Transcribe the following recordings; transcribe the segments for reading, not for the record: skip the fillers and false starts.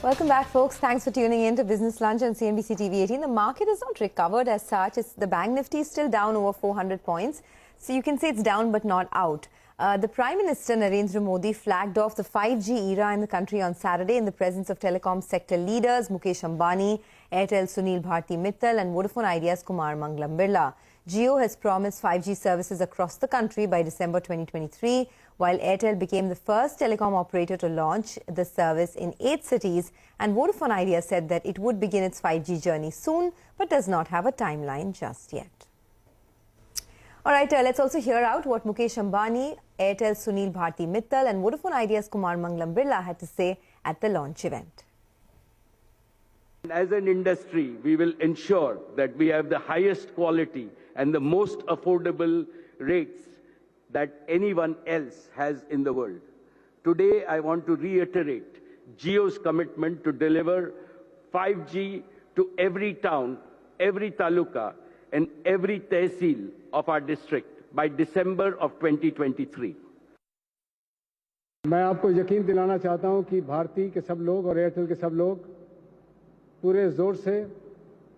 Welcome back, folks. Thanks for tuning in to Business Lunch on CNBC-TV18. The market has not recovered as such. The Bank Nifty is still down over 400 points. So you can say it's down but not out. The Prime Minister Narendra Modi flagged off the 5G era in the country on Saturday in the presence of telecom sector leaders Mukesh Ambani, Airtel Sunil Bharti Mittal and Vodafone Idea's Kumar Mangalam Birla. Jio has promised 5G services across the country by December 2023, while Airtel became the first telecom operator to launch the service in 8 cities, and Vodafone Idea said that it would begin its 5G journey soon, but does not have a timeline just yet. All right, let's also hear out what Mukesh Ambani, Airtel Sunil Bharti Mittal and Vodafone Idea's Kumar Mangalam Birla had to say at the launch event. As an industry, we will ensure that we have the highest quality and the most affordable rates that anyone else has in the world. Today, I want to reiterate Jio's commitment to deliver 5G to every town, every taluka, and every tehsil of our district by December of 2023. मैं आपको यकीन दिलाना चाहता हूं कि भारती के सब लोग और एयरटेल के सब लोग पूरे जोर से,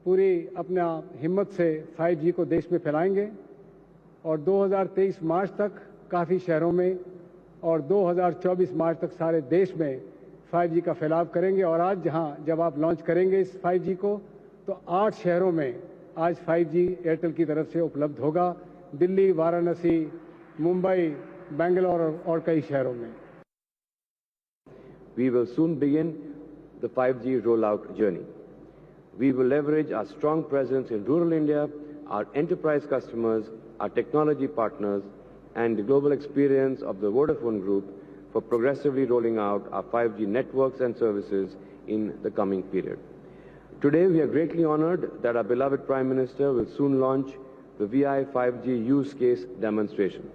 पूरी अपना हिम्मत से 5G को देश में फैलाएंगे और 2023 मार्च तक काफ़ी शहरों में और 2024 मार्च तक सारे देश में 5G का फैलाव करेंगे। और आज जब आप लॉन्च करेंगे इस 5G को, तो 8 शहरों में आज 5G एयरटेल की तरफ से उपलब्ध होगा। दिल्ली, वाराणसी, मुंबई, बेंगलोर और कई शहरों में। We will soon begin the 5G rollout journey. We will leverage our strong presence in rural India, our enterprise customers, our technology partners, and the global experience of the Vodafone Group for progressively rolling out our 5G networks and services in the coming period. Today, we are greatly honored that our beloved Prime Minister will soon launch the VI 5G use case demonstration.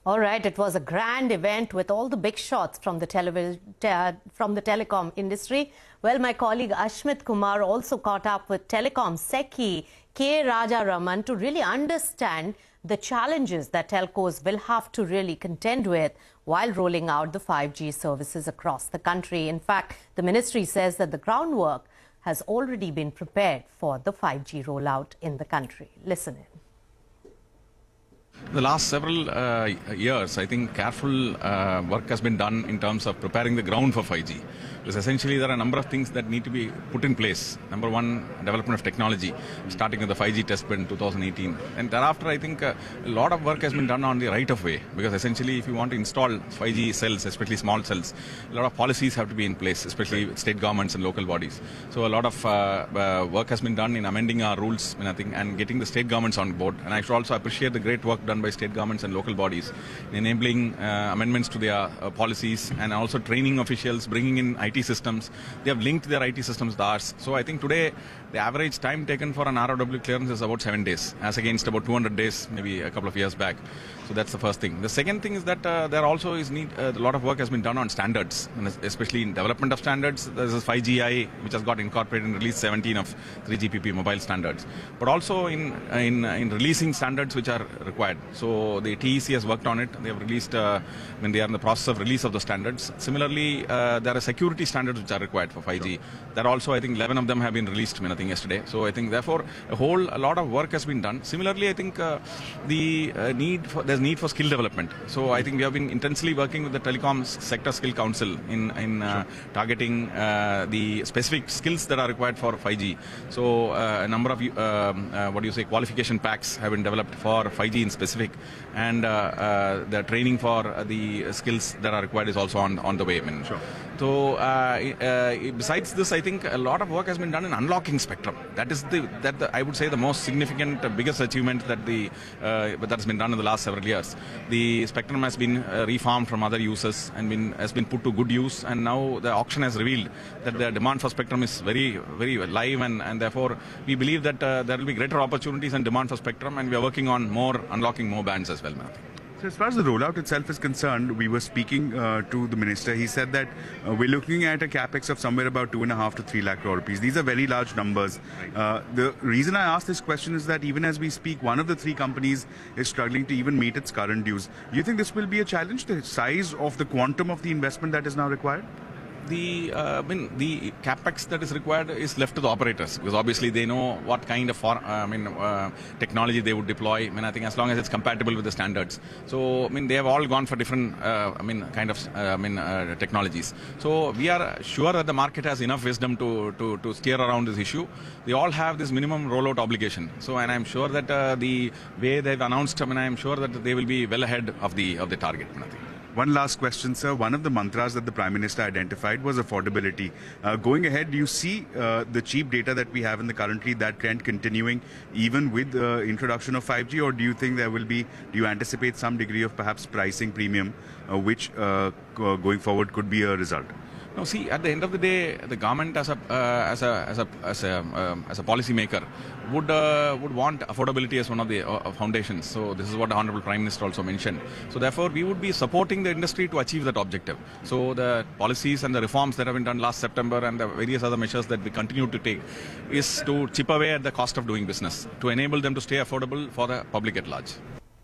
All right, it was a grand event with all the big shots from the telecom industry. Well, my colleague Ashmit Kumar also caught up with Telecom Secchi K. Rajaraman to really understand the challenges that telcos will have to really contend with while rolling out the 5G services across the country. In fact, the ministry says that the groundwork has already been prepared for the 5G rollout in the country. Listen in. The last several years, I think careful work has been done in terms of preparing the ground for 5G. Because essentially there are a number of things that need to be put in place. Number one, development of technology, starting with the 5G test bed in 2018. And thereafter, I think a lot of work has been done on the right of way. Because essentially, if you want to install 5G cells, especially small cells, a lot of policies have to be in place, especially with state governments and local bodies. So a lot of work has been done in amending our rules, and getting the state governments on board. And I should also appreciate the great work done by state governments and local bodies, enabling amendments to their policies and also training officials, bringing in IT systems. They have linked their IT systems to ours. So I think today the average time taken for an ROW clearance is about 7 days, as against about 200 days maybe a couple of years back. So that's the first thing. The second thing is that there also is a lot of work has been done on standards, and especially in development of standards. There's this 5GI which has got incorporated in release 17 of 3GPP mobile standards, but also in releasing standards which are required. So the TEC has worked on it. They have released when they are in the process of release of the standards. Similarly, there are security standards which are required for 5G. Sure. That also, I think 11 of them have been released, I think yesterday. So I think therefore a lot of work has been done. Similarly, I think there's need for skill development. So I think we have been intensely working with the Telecom Sector Skill Council in Sure. targeting the specific skills that are required for 5G. So a number of qualification packs have been developed for 5G in specific, and the training for the skills that are required is also on the way. Sure. So besides this, I think a lot of work has been done in unlocking spectrum. That is I would say the most significant, biggest achievement that's been done in the last several years. The spectrum has been reformed from other users and has been put to good use, and now the auction has revealed that the demand for spectrum is very, very live, and therefore we believe that there will be greater opportunities and demand for spectrum, and we are working on unlocking more bands as well, ma'am. So as far as the rollout itself is concerned, we were speaking to the minister. He said that we're looking at a capex of somewhere about 2.5 to 3 lakh crore rupees. These are very large numbers. The reason I ask this question is that even as we speak, one of the 3 companies is struggling to even meet its current dues. Do you think this will be a challenge, the size of the quantum of the investment that is now required? the capex that is required is left to the operators, because obviously they know what kind of technology they would deploy. I think as long as it's compatible with the standards. So they have all gone for different technologies. So we are sure that the market has enough wisdom to steer around this issue. They all have this minimum rollout obligation. So, and I'm sure that the way they've announced, I'm sure that they will be well ahead of the target. One last question, sir. One of the mantras that the Prime Minister identified was affordability. Going ahead, do you see the cheap data that we have in the country, that trend continuing even with the introduction of 5G, or do you anticipate some degree of perhaps pricing premium, which going forward could be a result? No, see, at the end of the day, the government as a policy maker would want affordability as one of the foundations. So this is what the Honorable Prime Minister also mentioned. So therefore, we would be supporting the industry to achieve that objective. So the policies and the reforms that have been done last September and the various other measures that we continue to take is to chip away at the cost of doing business, to enable them to stay affordable for the public at large.